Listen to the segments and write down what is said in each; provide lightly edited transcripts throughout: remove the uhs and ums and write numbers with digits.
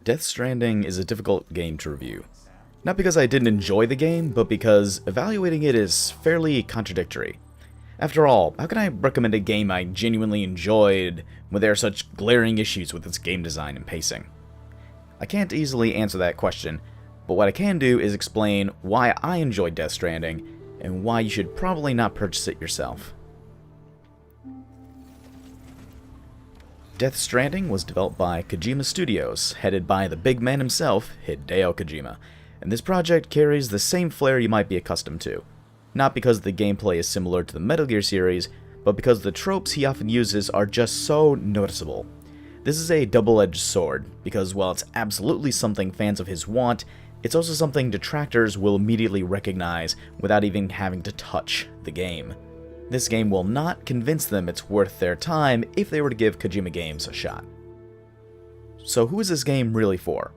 Death Stranding is a difficult game to review. Not because I didn't enjoy the game, but because evaluating it is fairly contradictory. After all, how can I recommend a game I genuinely enjoyed when there are such glaring issues with its game design and pacing? I can't easily answer that question, but what I can do is explain why I enjoyed Death Stranding and why you should probably not purchase it yourself. Death Stranding was developed by Kojima Studios, headed by the big man himself, Hideo Kojima, and this project carries the same flair you might be accustomed to. Not because the gameplay is similar to the Metal Gear series, but because the tropes he often uses are just so noticeable. This is a double-edged sword, because while it's absolutely something fans of his want, it's also something detractors will immediately recognize without even having to touch the game. This game will not convince them it's worth their time if they were to give Kojima Games a shot. So who is this game really for?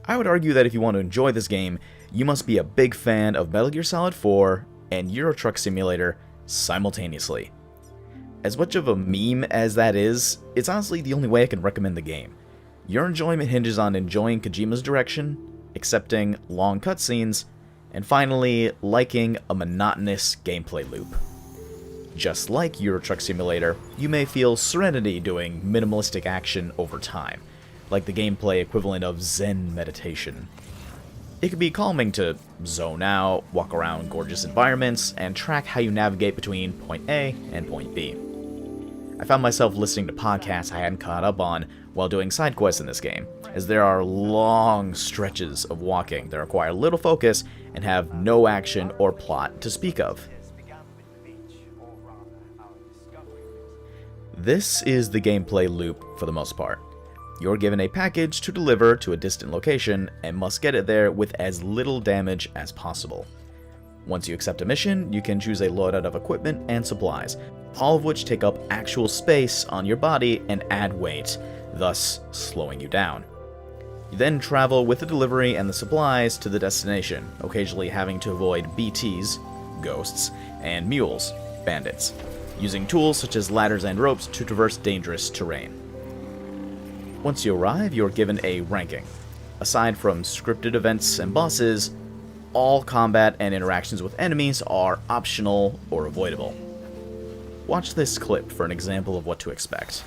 I would argue that if you want to enjoy this game, you must be a big fan of Metal Gear Solid 4 and Euro Truck Simulator simultaneously. As much of a meme as that is, it's honestly the only way I can recommend the game. Your enjoyment hinges on enjoying Kojima's direction, accepting long cutscenes, and finally, liking a monotonous gameplay loop. Just like Euro Truck Simulator, you may feel serenity doing minimalistic action over time, like the gameplay equivalent of Zen meditation. It can be calming to zone out, walk around gorgeous environments, and track how you navigate between point A and point B. I found myself listening to podcasts I hadn't caught up on while doing side quests in this game, as there are long stretches of walking that require little focus and have no action or plot to speak of. This is the gameplay loop for the most part. You're given a package to deliver to a distant location and must get it there with as little damage as possible. Once you accept a mission, you can choose a loadout of equipment and supplies, all of which take up actual space on your body and add weight, thus slowing you down. You then travel with the delivery and the supplies to the destination, occasionally having to avoid BTs, ghosts, and mules, bandits, using tools such as ladders and ropes to traverse dangerous terrain. Once you arrive, you're given a ranking. Aside from scripted events and bosses, all combat and interactions with enemies are optional or avoidable. Watch this clip for an example of what to expect.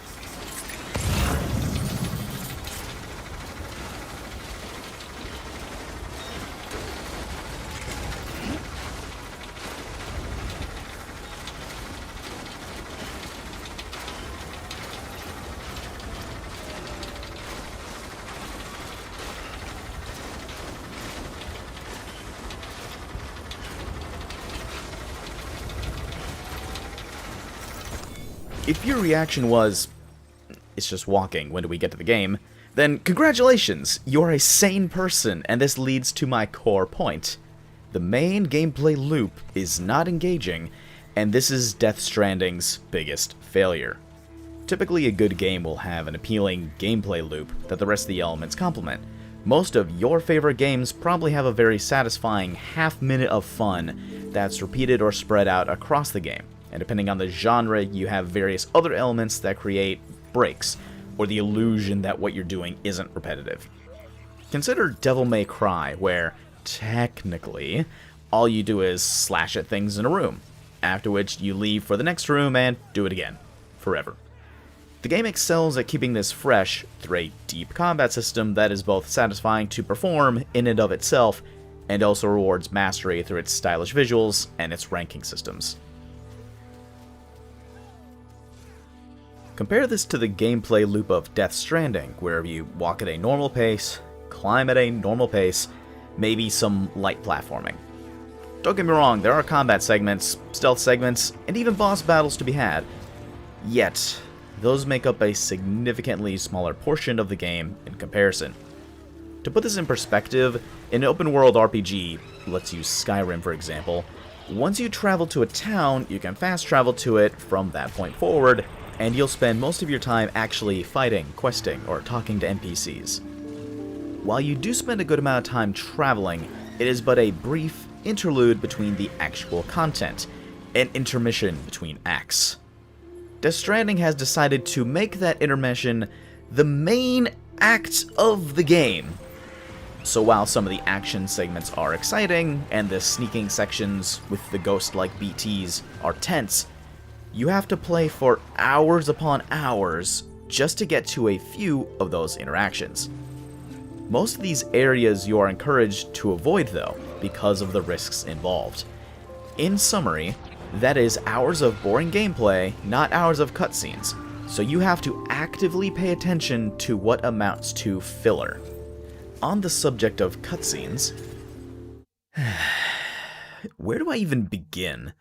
If your reaction was, "It's just walking, when do we get to the game?" then congratulations, you're a sane person, and this leads to my core point. The main gameplay loop is not engaging, and this is Death Stranding's biggest failure. Typically, a good game will have an appealing gameplay loop that the rest of the elements complement. Most of your favorite games probably have a very satisfying half-minute of fun that's repeated or spread out across the game. And depending on the genre, you have various other elements that create breaks, or the illusion that what you're doing isn't repetitive. Consider Devil May Cry, where, technically, all you do is slash at things in a room, after which you leave for the next room and do it again, forever. The game excels at keeping this fresh through a deep combat system that is both satisfying to perform in and of itself, and also rewards mastery through its stylish visuals and its ranking systems. Compare this to the gameplay loop of Death Stranding, where you walk at a normal pace, climb at a normal pace, maybe some light platforming. Don't get me wrong, there are combat segments, stealth segments, and even boss battles to be had. Yet, those make up a significantly smaller portion of the game in comparison. To put this in perspective, an open-world RPG, let's use Skyrim for example, once you travel to a town, you can fast travel to it from that point forward, and you'll spend most of your time actually fighting, questing, or talking to NPCs. While you do spend a good amount of time traveling, it is but a brief interlude between the actual content, an intermission between acts. Death Stranding has decided to make that intermission the main act of the game. So while some of the action segments are exciting, and the sneaking sections with the ghost-like BTs are tense, you have to play for hours upon hours just to get to a few of those interactions. Most of these areas you are encouraged to avoid though, because of the risks involved. In summary, that is hours of boring gameplay, not hours of cutscenes, so you have to actively pay attention to what amounts to filler. On the subject of cutscenes, where do I even begin?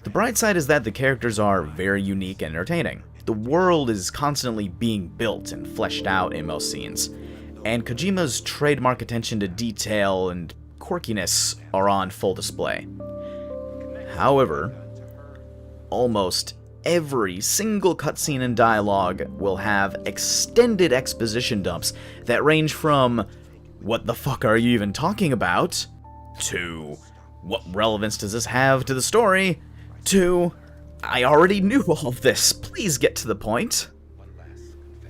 The bright side is that the characters are very unique and entertaining. The world is constantly being built and fleshed out in most scenes, and Kojima's trademark attention to detail and quirkiness are on full display. However, almost every single cutscene and dialogue will have extended exposition dumps that range from "what the fuck are you even talking about?" to "what relevance does this have to the story?" to "I already knew all of this, please get to the point."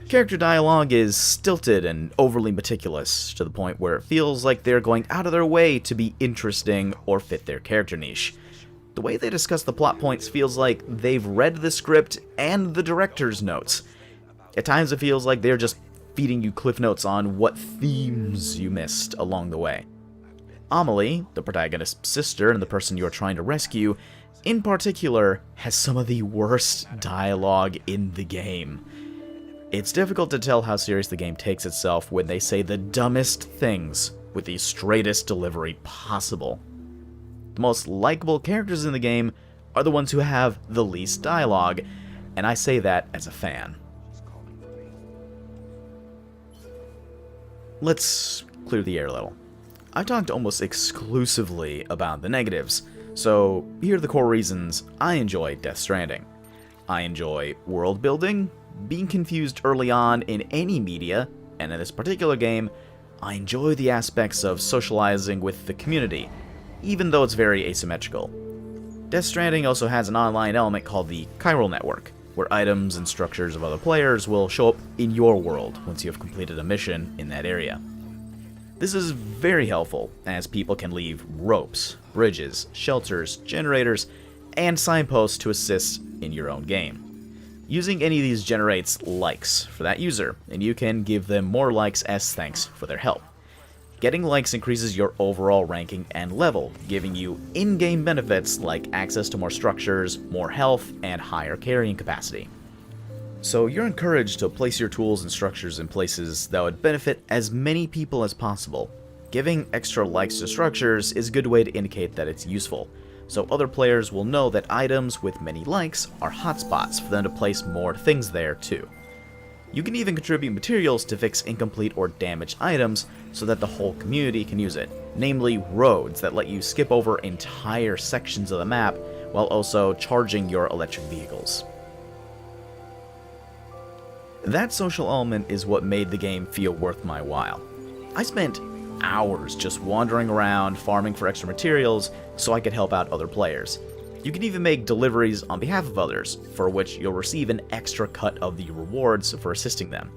Character dialogue is stilted and overly meticulous, to the point where it feels like they're going out of their way to be interesting or fit their character niche. The way they discuss the plot points feels like they've read the script and the director's notes. At times it feels like they're just feeding you cliff notes on what themes you missed along the way. Amelie, the protagonist's sister and the person you are trying to rescue, in particular, has some of the worst dialogue in the game. It's difficult to tell how serious the game takes itself when they say the dumbest things with the straightest delivery possible. The most likable characters in the game are the ones who have the least dialogue, and I say that as a fan. Let's clear the air a little. I've talked almost exclusively about the negatives, so here are the core reasons I enjoy Death Stranding. I enjoy world building, being confused early on in any media, and in this particular game, I enjoy the aspects of socializing with the community, even though it's very asymmetrical. Death Stranding also has an online element called the Chiral Network, where items and structures of other players will show up in your world once you have completed a mission in that area. This is very helpful, as people can leave ropes, bridges, shelters, generators, and signposts to assist in your own game. Using any of these generates likes for that user, and you can give them more likes as thanks for their help. Getting likes increases your overall ranking and level, giving you in-game benefits like access to more structures, more health, and higher carrying capacity. So you're encouraged to place your tools and structures in places that would benefit as many people as possible. Giving extra likes to structures is a good way to indicate that it's useful, so other players will know that items with many likes are hotspots for them to place more things there too. You can even contribute materials to fix incomplete or damaged items so that the whole community can use it, namely roads that let you skip over entire sections of the map while also charging your electric vehicles. That social element is what made the game feel worth my while. I spent hours just wandering around farming for extra materials so I could help out other players. You can even make deliveries on behalf of others, for which you'll receive an extra cut of the rewards for assisting them.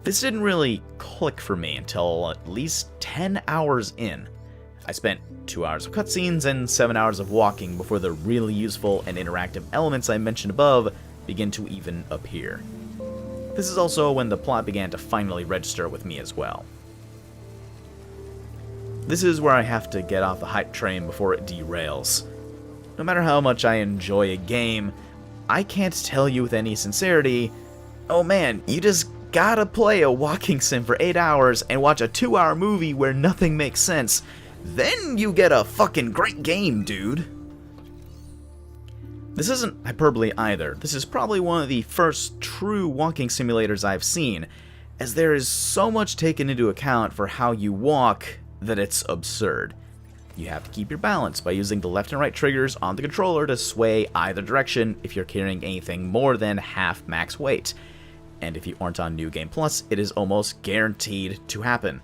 This didn't really click for me until at least 10 hours in. I spent 2 hours of cutscenes and 7 hours of walking before the really useful and interactive elements I mentioned above begin to even appear. This is also when the plot began to finally register with me as well. This is where I have to get off the hype train before it derails. No matter how much I enjoy a game, I can't tell you with any sincerity, "Oh man, you just gotta play a walking sim for 8 hours and watch a 2-hour movie where nothing makes sense. Then you get a fucking great game, dude." This isn't hyperbole either. This is probably one of the first true walking simulators I've seen, as there is so much taken into account for how you walk that it's absurd. You have to keep your balance by using the left and right triggers on the controller to sway either direction if you're carrying anything more than half max weight. And if you aren't on New Game Plus, it is almost guaranteed to happen.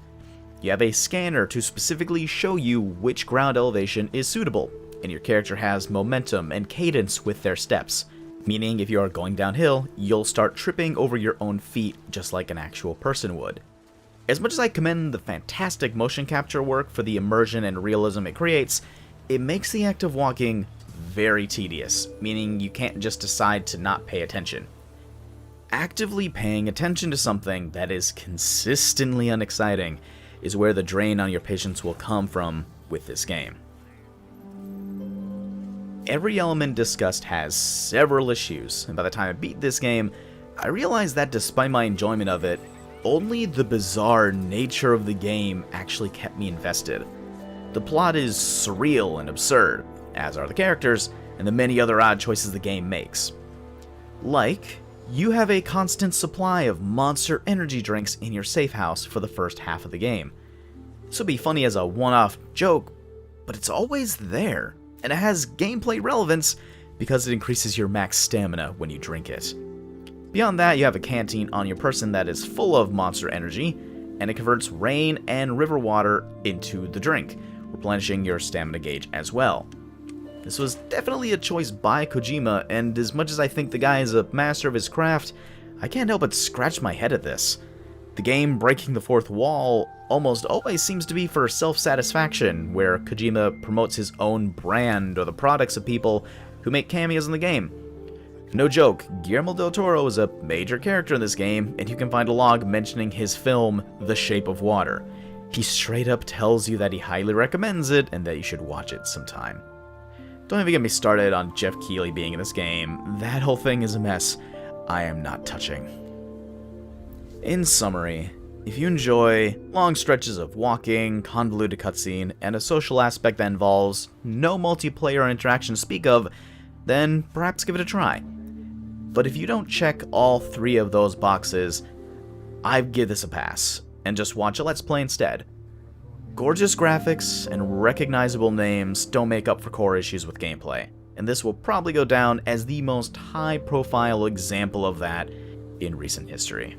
You have a scanner to specifically show you which ground elevation is suitable, and your character has momentum and cadence with their steps. meaning if you are going downhill, you'll start tripping over your own feet just like an actual person would. As much as I commend the fantastic motion capture work for the immersion and realism it creates, it makes the act of walking very tedious, meaning you can't just decide to not pay attention. Actively paying attention to something that is consistently unexciting is where the drain on your patience will come from with this game. Every element discussed has several issues, and by the time I beat this game, I realized that despite my enjoyment of it, only the bizarre nature of the game actually kept me invested. The plot is surreal and absurd, as are the characters, and the many other odd choices the game makes. Like, you have a constant supply of monster energy drinks in your safe house for the first half of the game. This would be funny as a one-off joke, but it's always there, and it has gameplay relevance because it increases your max stamina when you drink it. Beyond that, you have a canteen on your person that is full of monster energy, and it converts rain and river water into the drink, replenishing your stamina gauge as well. This was definitely a choice by Kojima, and as much as I think the guy is a master of his craft, I can't help but scratch my head at this. The game breaking the fourth wall almost always seems to be for self-satisfaction, where Kojima promotes his own brand or the products of people who make cameos in the game. No joke, Guillermo del Toro is a major character in this game, and you can find a log mentioning his film, The Shape of Water. He straight up tells you that he highly recommends it and that you should watch it sometime. Don't even get me started on Jeff Keighley being in this game. That whole thing is a mess I am not touching. In summary, if you enjoy long stretches of walking, convoluted cutscene, and a social aspect that involves no multiplayer interaction to speak of, then perhaps give it a try. But if you don't check all three of those boxes, I'd give this a pass, and just watch a Let's Play instead. Gorgeous graphics and recognizable names don't make up for core issues with gameplay, and this will probably go down as the most high-profile example of that in recent history.